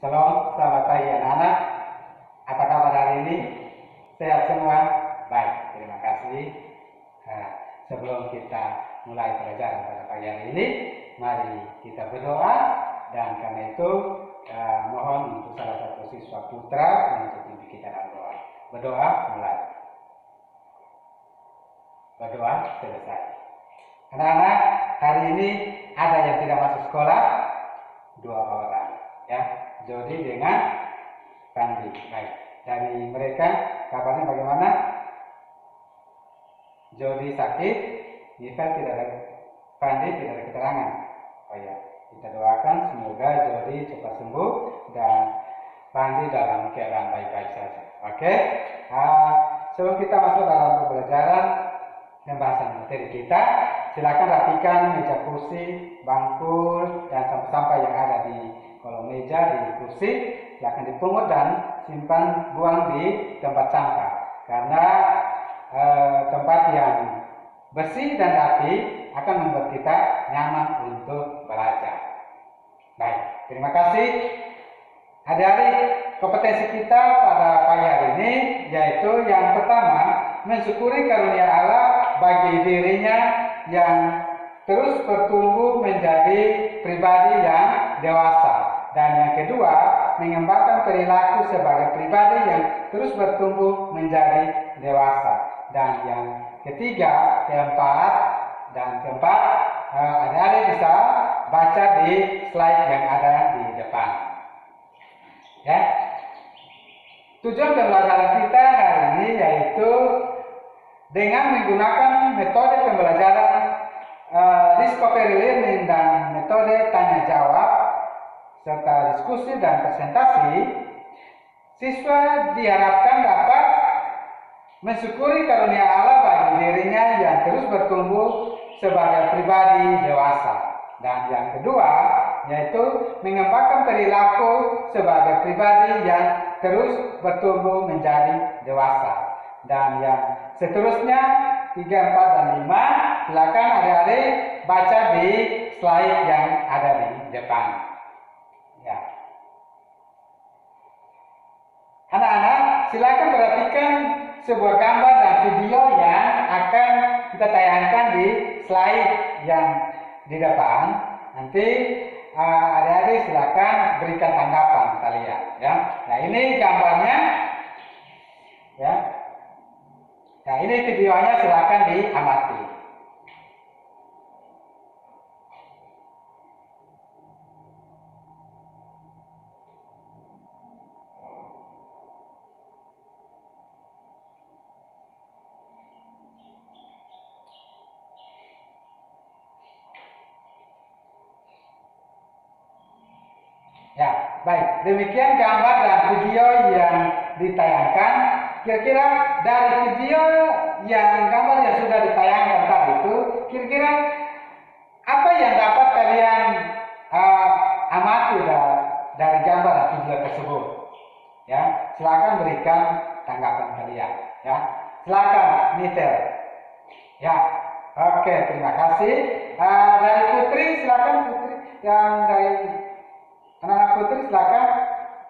Shalom, selamat pagi anak-anak. Apa kabar hari ini? Sehat semua? Baik, terima kasih. Nah, sebelum kita mulai pelajaran pada pagi hari ini, mari kita berdoa. Dan karena itu, mohon untuk salah satu siswa putra untuk pimpin kita dalam doa. Berdoa, mulai. Berdoa, selesai. Anak-anak, hari ini ada yang tidak masuk sekolah? 2 orang, ya. Jody dengan Pandi. Baik. Dari mereka kabarnya bagaimana? Jody sakit, Nifel tidak ada, Pandi tidak ada keterangan. Oh ya, kita doakan semoga Jody cepat sembuh dan Pandi dalam keadaan baik-baik saja. Oke? Sebelum kita masuk dalam pembelajaran pembahasan materi kita, silakan rapikan meja kursi, bangku, dan sampah-sampah yang ada di kolong meja, di kursi. Silakan dipungut dan simpan, buang di tempat sampah. Karena tempat yang bersih dan rapi akan membuat kita nyaman untuk belajar. Baik, terima kasih. Adik-adik, kompetensi kita pada pagi hari ini yaitu yang pertama, mensyukuri karunia Allah bagi dirinya yang terus bertumbuh menjadi pribadi yang dewasa. Dan yang kedua, mengembangkan perilaku sebagai pribadi yang terus bertumbuh menjadi dewasa. Dan yang ketiga, keempat, adik-adik bisa baca di slide yang ada di depan. Ya. Tujuan pembelajaran kita hari ini yaitu dengan menggunakan metode pembelajaran discovery learning dan metode tanya jawab serta diskusi dan presentasi, siswa diharapkan dapat mensyukuri karunia Allah bagi dirinya yang terus bertumbuh sebagai pribadi dewasa. Dan yang kedua yaitu mengembangkan perilaku sebagai pribadi yang terus bertumbuh menjadi dewasa. Dan yang seterusnya 3, 4, dan 5 silakan adik-adik baca di slide yang ada di depan. Ya. Anak-anak silakan perhatikan sebuah gambar dan video yang akan kita tayangkan di slide yang di depan. Nanti adik-adik silakan berikan tanggapan kalian, ya. Nah, ini gambarnya, ya. Nah, ini videonya silakan diamati. Ya, baik. Demikian gambar dan video yang ditayangkan. Kira-kira dari video yang gambar yang sudah ditayangkan tadi itu, kira-kira apa yang dapat kalian amati dari gambar dan video tersebut? Ya, silakan berikan tanggapan kalian. Ya, silakan, Nifel. Ya, oke, terima kasih. Dari Putri, silakan Putri. Yang dari anak-anak Putri silakan.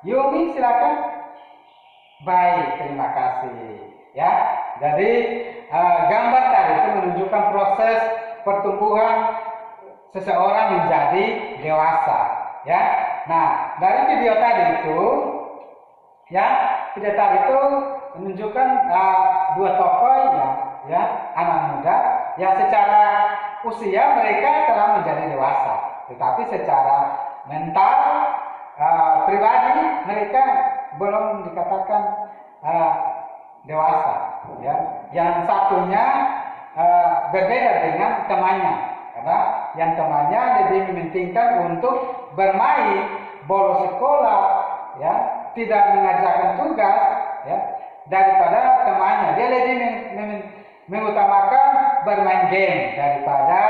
Yumi silakan. Baik, terima kasih. Ya, jadi gambar tadi itu menunjukkan proses pertumbuhan seseorang menjadi dewasa. Ya, nah dari video tadi itu, ya, video tadi itu menunjukkan 2 tokoh ya, anak muda yang secara usia mereka telah menjadi dewasa, tetapi secara mental pribadi mereka belum dikatakan dewasa, ya. Yang satunya berbeda dengan temannya, karena yang temannya lebih mementingkan untuk bermain, bolos sekolah, ya, tidak mengerjakan tugas, ya, daripada temannya. Dia lebih mengutamakan bermain game daripada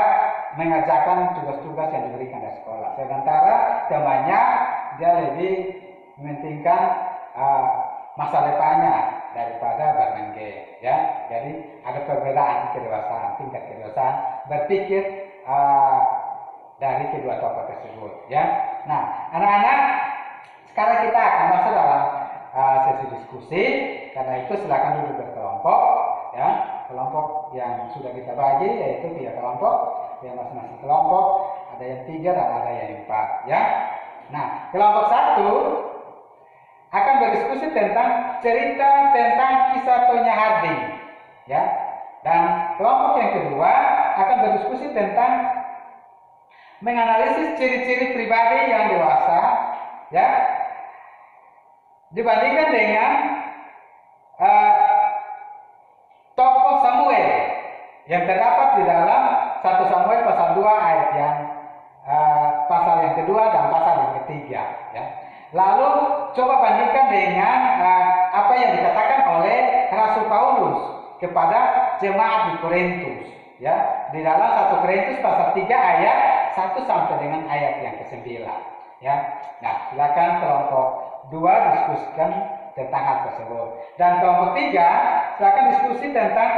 mengerjakan tugas-tugas yang diberikan dari sekolah. Sementara temannya dia lebih mementingkan masa depannya daripada bermain game, ya. Jadi ada perbedaan kedewasaan, tingkat kedewasaan berpikir dari kedua tokoh tersebut, ya. Nah, anak-anak, sekarang masih diskusi. Karena itu silakan duduk berkelompok, ya. Kelompok yang sudah kita bagi yaitu 3 kelompok, yang masing-masing kelompok ada yang 3 dan ada yang 4, ya. Nah, kelompok 1 akan berdiskusi tentang cerita tentang kisah Tonya Harding, ya. Dan kelompok yang kedua akan berdiskusi tentang menganalisis ciri-ciri pribadi yang dewasa, ya, dibandingkan dengan tokoh Samuel yang terdapat di dalam 1 Samuel pasal 2 ayat yang pasal yang kedua dan pasal yang ketiga, ya. Lalu coba bandingkan dengan apa yang dikatakan oleh Rasul Paulus kepada jemaat di Korintus, ya, di dalam 1 Korintus pasal 3 ayat 1 sampai dengan ayat yang ke-9, ya. Nah, silakan kelompok 2 diskusikan tentang hal tersebut. Dan kelompok 3 silakan diskusi tentang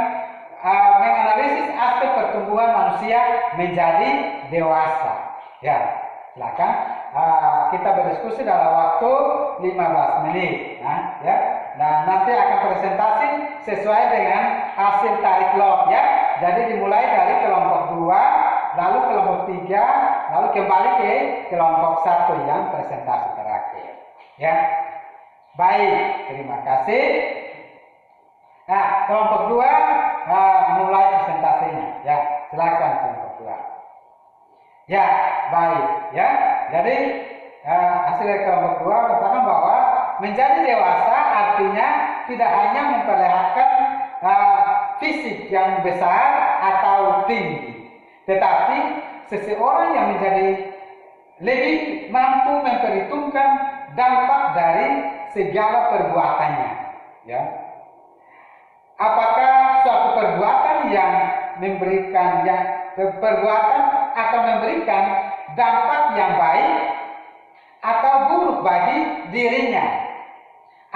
menganalisis aspek pertumbuhan manusia menjadi dewasa. Ya, silakan kita berdiskusi dalam waktu 15 menit. Nah, ya. Nah, nanti akan presentasi sesuai dengan hasil tarik lot, ya. Jadi dimulai dari kelompok 2, lalu kelompok 3, lalu kembali ke kelompok 1 yang presentasi terakhir. Ya. Baik, terima kasih. Nah, kelompok 2 mulai presentasinya. Ya, silakan kelompok 2. Ya, baik, ya. Jadi hasil dari kelompok 2 mengatakan bahwa menjadi dewasa artinya tidak hanya memperlihatkan fisik yang besar atau tinggi, tetapi seseorang yang menjadi lebih mampu memperhitungkan dampak dari segala perbuatannya, ya. Apakah suatu perbuatan yang perbuatan akan memberikan dampak yang baik atau buruk bagi dirinya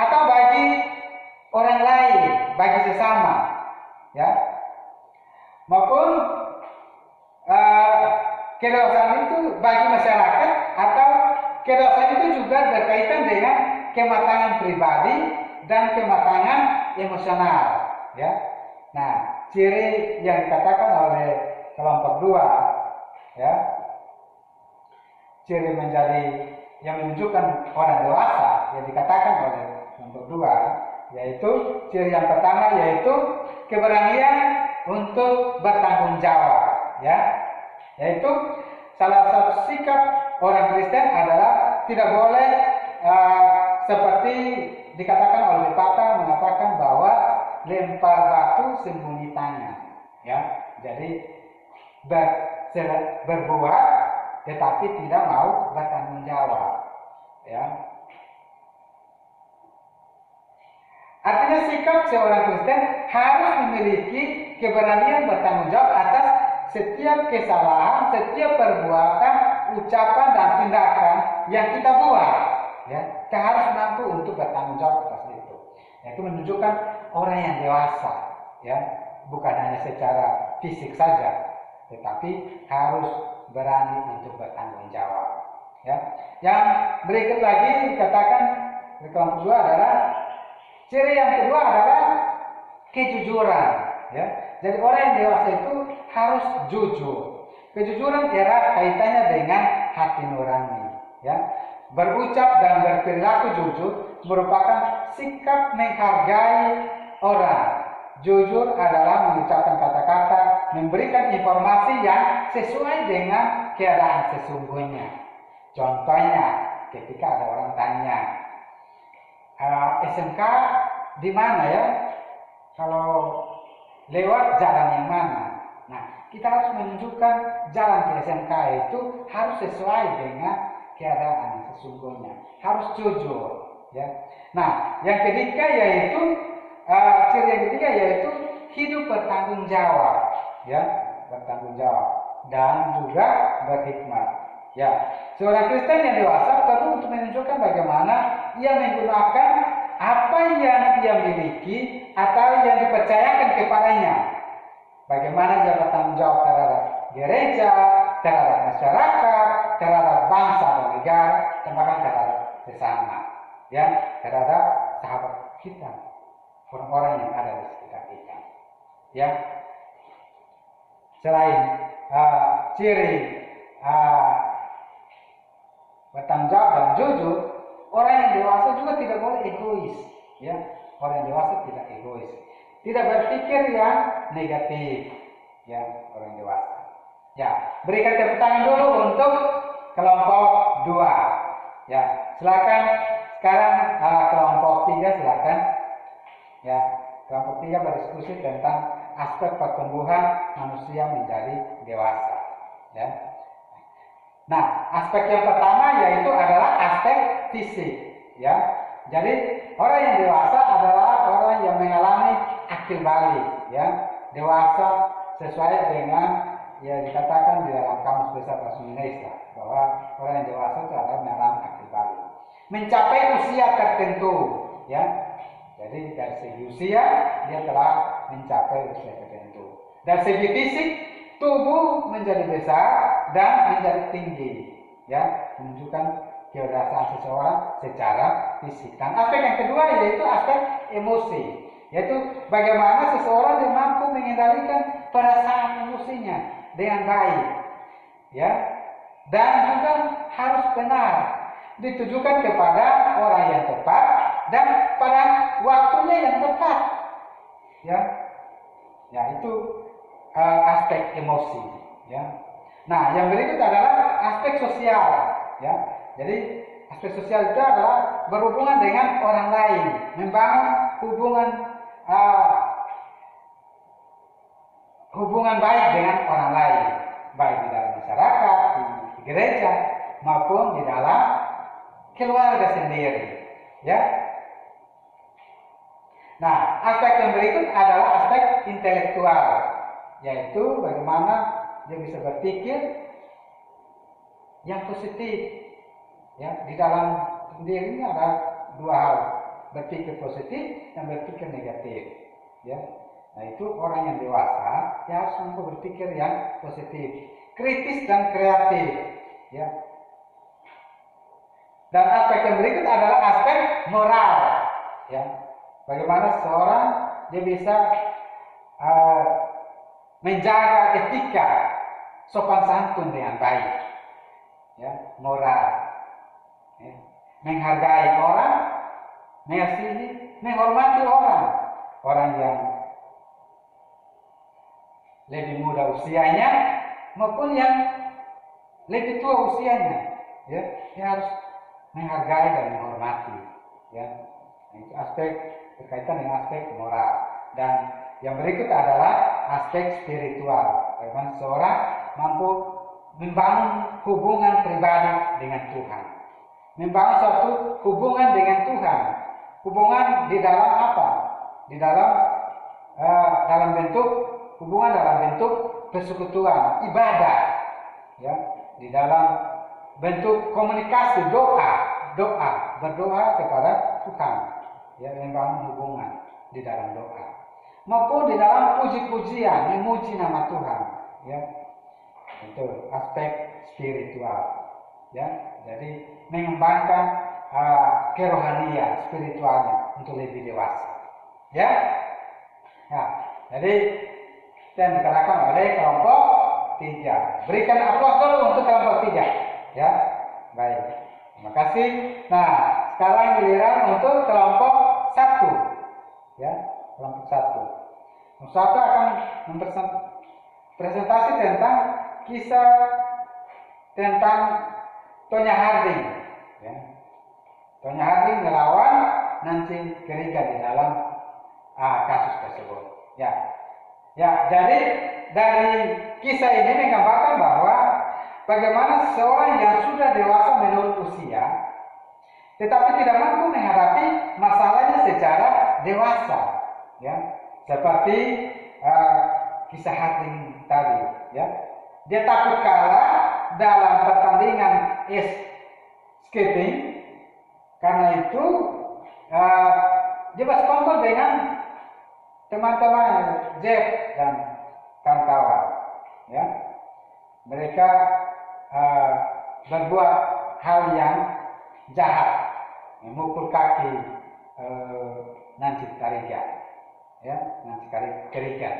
atau bagi orang lain, bagi sesama, ya, maupun kedewasaan itu bagi masyarakat atau kedewasaan itu juga berkaitan dengan kematangan pribadi dan kematangan emosional, ya. Nah, ciri yang dikatakan oleh kelompok 2, ya, ciri yang menunjukkan orang dewasa yang dikatakan oleh kelompok 2, yaitu ciri yang pertama yaitu keberanian untuk bertanggung jawab, ya. Yaitu salah satu sikap orang Kristen adalah tidak boleh seperti dikatakan oleh pepatah mengatakan bahwa lempar batu sembunyi tangan, ya. Jadi berbuat tetapi tidak mau bertanggung jawab, ya. Artinya sikap seorang Kristen harus memiliki keberanian bertanggung jawab atas setiap kesalahan, setiap perbuatan, ucapan dan tindakan yang kita buat, ya. Kita harus mampu untuk bertanggung jawab atas itu. Itu menunjukkan orang yang dewasa, ya, bukan hanya secara fisik saja, tetapi harus berani untuk bertanggung jawab, ya. Yang berikut lagi dikatakan di kelompok 2 adalah ciri yang kedua adalah kejujuran, ya. Jadi orang yang dewasa itu harus jujur. Kejujuran erat kaitannya dengan hati nurani, ya. Berucap dan berperilaku jujur merupakan sikap menghargai orang. Jujur adalah mengucapkan kata-kata, memberikan informasi yang sesuai dengan keadaan sesungguhnya. Contohnya, ketika ada orang tanya, SMK di mana ya? Kalau lewat jalan yang mana? Nah, kita harus menunjukkan jalan ke SMK itu harus sesuai dengan keadaan yang sesungguhnya, harus jujur, ya. Nah, yang ketiga yaitu ciri yang ketiga yaitu hidup bertanggung jawab, ya, bertanggung jawab dan juga berhikmat, ya. Seorang Kristen yang dewasa perlu untuk menunjukkan bagaimana ia menggunakan apa yang ia miliki atau yang dipercayakan kepadanya. Bagaimana dia bertanggung jawab terhadap gereja, terhadap masyarakat, terhadap bangsa dan negara, dan bahkan terhadap sesama, ya, terhadap sahabat kita, orang-orang yang ada di sekitar kita. Ya, selain ciri bertanggung jawab dan jujur, orang yang dewasa juga tidak boleh egois. Ya, orang yang dewasa tidak egois, tidak berpikir yang negatif. Ya, orang dewasa. Ya, berikan tepuk tangan dulu untuk kelompok 2. Ya, silakan sekarang kelompok 3 silakan. Ya, kelompok 3 berdiskusi tentang aspek pertumbuhan manusia menjadi dewasa. Ya. Nah, aspek yang pertama yaitu adalah aspek fisik. Ya, jadi orang yang dewasa adalah orang yang mengalami akil balik. Ya, dewasa sesuai dengan ya dikatakan di dalam Kamus Besar Bahasa Indonesia bahwa orang yang dewasa itu adalah mengalami akil balik, mencapai usia tertentu. Ya, jadi dari segi usia dia telah mencapai usia tertentu. Dari segi fisik tubuh menjadi besar dan menjadi tinggi. Ya, menunjukkan kedewasaan seseorang secara fisik. Dan aspek yang kedua yaitu aspek emosi, yaitu bagaimana seseorang dia mampu mengendalikan perasaan emosinya dengan baik. Ya, dan juga harus benar, ditujukan kepada orang yang tepat dan pada waktunya yang tepat. Ya, ya itu aspek emosi. Ya, nah yang berikut adalah aspek sosial. Ya, jadi aspek sosial itu adalah berhubungan dengan orang lain, membangun hubungan baik dengan orang lain, baik di dalam masyarakat, di gereja maupun di dalam keluarga sendiri. Ya. Nah, aspek yang berikut adalah aspek intelektual, yaitu bagaimana dia bisa berpikir yang positif. Ya, di dalam dirinya ada dua hal, berpikir positif dan berpikir negatif. Ya, nah itu orang yang dewasa dia harus mampu berpikir yang positif, kritis dan kreatif. Ya. Dan aspek yang berikut adalah aspek moral. Ya, bagaimana seorang dia bisa menjaga etika, sopan santun dengan baik. Ya, moral. Ya. Menghargai orang, mengasihi, menghormati orang. Orang yang lebih muda usianya maupun yang lebih tua usianya. Ya, dia harus menghargai dan menghormati. Ya, itu aspek berkaitan dengan aspek moral. Dan yang berikut adalah aspek spiritual. Bagaimana seorang mampu membangun hubungan pribadi dengan Tuhan, membangun suatu hubungan dengan Tuhan. Hubungan di dalam apa? Di dalam bentuk hubungan dalam bentuk persekutuan, ibadah. Ya, di dalam bentuk komunikasi, berdoa kepada Tuhan. Ya, membangun hubungan di dalam doa, maupun di dalam puji-pujian, memuji nama Tuhan. Ya, itu aspek spiritual. Ya, jadi mengembangkan kerohanian spiritualnya untuk lebih dewasa. Ya, nah, jadi yang dikatakan oleh kelompok 3. Berikan aplaus dulu untuk kelompok 3. Ya, baik. Terima kasih. Nah, sekarang giliran untuk kelompok 1. Ya, kelompok 1. Kelompok 1 akan presentasi tentang kisah tentang Tonya Harding. Ya. Tonya Harding melawan Nancy Kerrigan di dalam kasus tersebut. Ya. Ya, jadi dari kisah ini menggambarkan bahwa bagaimana seorang yang sudah dewasa menurut usia, tetapi tidak mampu menghadapi masalahnya secara dewasa, ya, seperti kisah Harding tadi, ya, dia takut kalah dalam pertandingan ice skating, karena itu dia bersekongkol dengan teman-teman Jeff dan kawan-kawan, ya. Mereka berbuat hal yang jahat, memukul kaki nanti tariga, ya, nanti kerikan,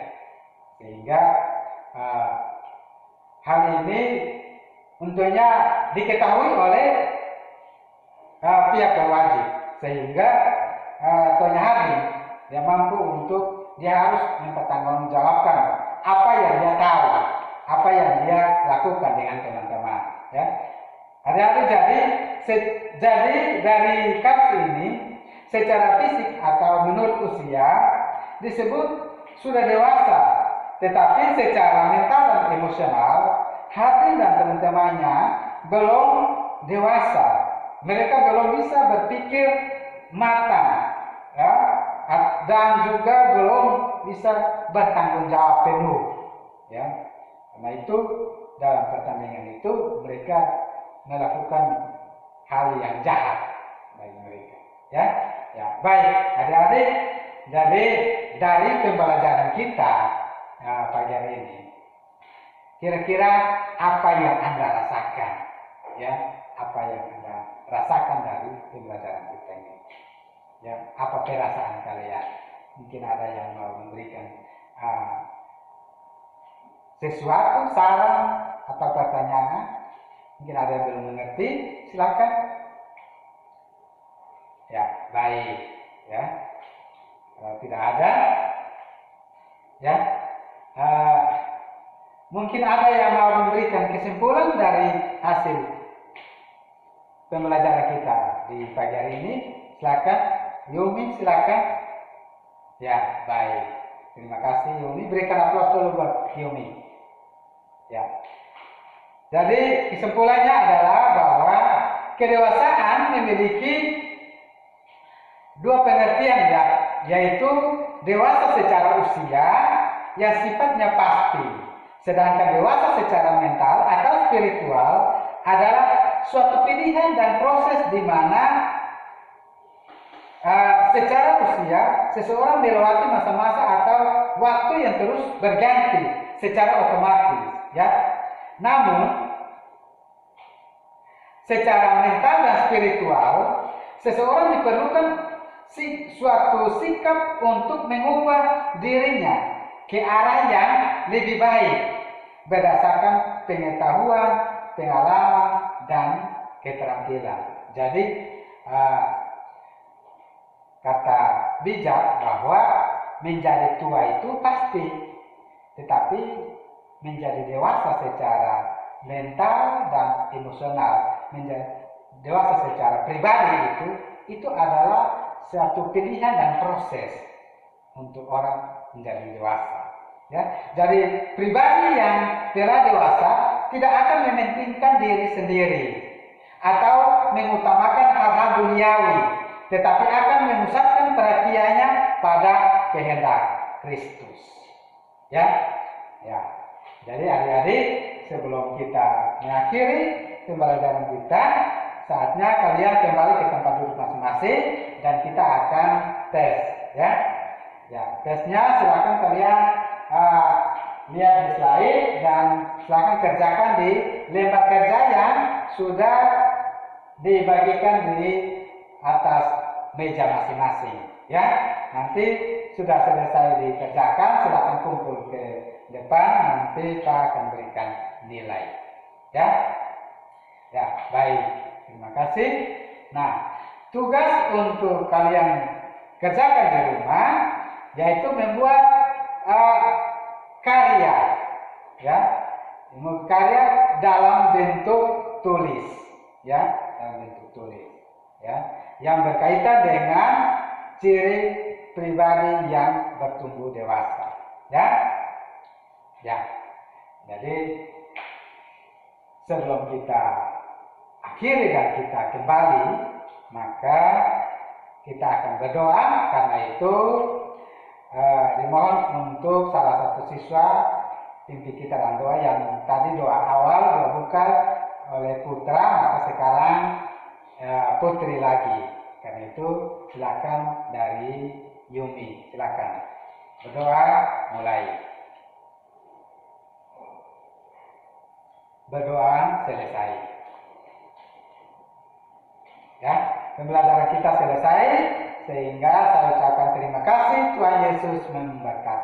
sehingga hal ini tentunya diketahui oleh pihak berwajib, sehingga Tonya Hadi dia mampu untuk dia harus mempertanggungjawabkan apa yang dia tahu, apa yang dia lakukan dengan teman-teman, ya. Adik-adik, jadi dari kasus ini secara fisik atau menurut usia disebut sudah dewasa, tetapi secara mental dan emosional hati dan teman-temannya belum dewasa. Mereka belum bisa berpikir matang, ya, dan juga belum bisa bertanggung jawab penuh, ya. Karena itu dalam pertandingan itu mereka melakukan hal yang jahat bagi mereka, ya. Ya, baik adik-adik, jadi dari pembelajaran kita pagi hari ini, kira-kira apa yang Anda rasakan, ya, apa yang Anda rasakan dari pembelajaran kita ini, ya, apa perasaan kalian? Mungkin ada yang mau memberikan sesuatu, saran atau pertanyaan. Mungkin ada yang belum mengerti, silakan. Ya, baik, ya. Kalau tidak ada, ya, mungkin ada yang mau memberikan kesimpulan dari hasil pembelajaran kita di pagi hari ini. Silakan, Yumi, silakan. Ya, baik. Terima kasih Yumi. Berikan aplaus dulu buat Yumi. Ya. Jadi kesimpulannya adalah bahwa kedewasaan memiliki dua pengertian, ya, yaitu dewasa secara usia yang sifatnya pasti, sedangkan dewasa secara mental atau spiritual adalah suatu pilihan dan proses di mana secara usia seseorang melewati masa-masa atau waktu yang terus berganti secara otomatis, ya. Namun secara mental dan spiritual seseorang diperlukan suatu sikap untuk mengubah dirinya ke arah yang lebih baik berdasarkan pengetahuan, pengalaman, dan keterampilan. Jadi kata bijak bahwa menjadi tua itu pasti, tetapi menjadi dewasa secara mental dan emosional, menjadi dewasa secara pribadi itu adalah suatu pilihan dan proses untuk orang menjadi dewasa, ya. Jadi pribadi yang telah dewasa tidak akan mementingkan diri sendiri atau mengutamakan hal-hal duniawi, tetapi akan memusatkan perhatiannya pada kehendak Kristus, ya. Ya. Jadi adik-adik, sebelum kita mengakhiri pembelajaran kita, saatnya kalian kembali ke tempat duduk masing-masing dan kita akan tes, ya. Ya, tesnya silakan kalian lihat di slide dan silakan kerjakan di lembar kerja yang sudah dibagikan di atas meja masing-masing, ya. Nanti sudah selesai dikerjakan, silakan kumpul ke depan, nanti Pak akan berikan nilai, ya. Ya, baik, terima kasih. Nah, tugas untuk kalian kerjakan di rumah yaitu membuat karya, ya, karya dalam bentuk tulis, ya, dalam bentuk tulis, ya, yang berkaitan dengan ciri pribadi yang bertumbuh dewasa, ya. Ya, jadi sebelum kita akhiri dan kita kembali, maka kita akan berdoa. Karena itu dimohon untuk salah satu siswa pimpin kita dalam doa yang tadi doa awal, doa buka oleh putra, maka sekarang putri lagi. Karena itu silakan dari Yumi, silakan berdoa, mulai. Berdoa selesai, ya. Pembelajaran kita selesai. Sehingga saya ucapkan terima kasih. Tuhan Yesus memberkati.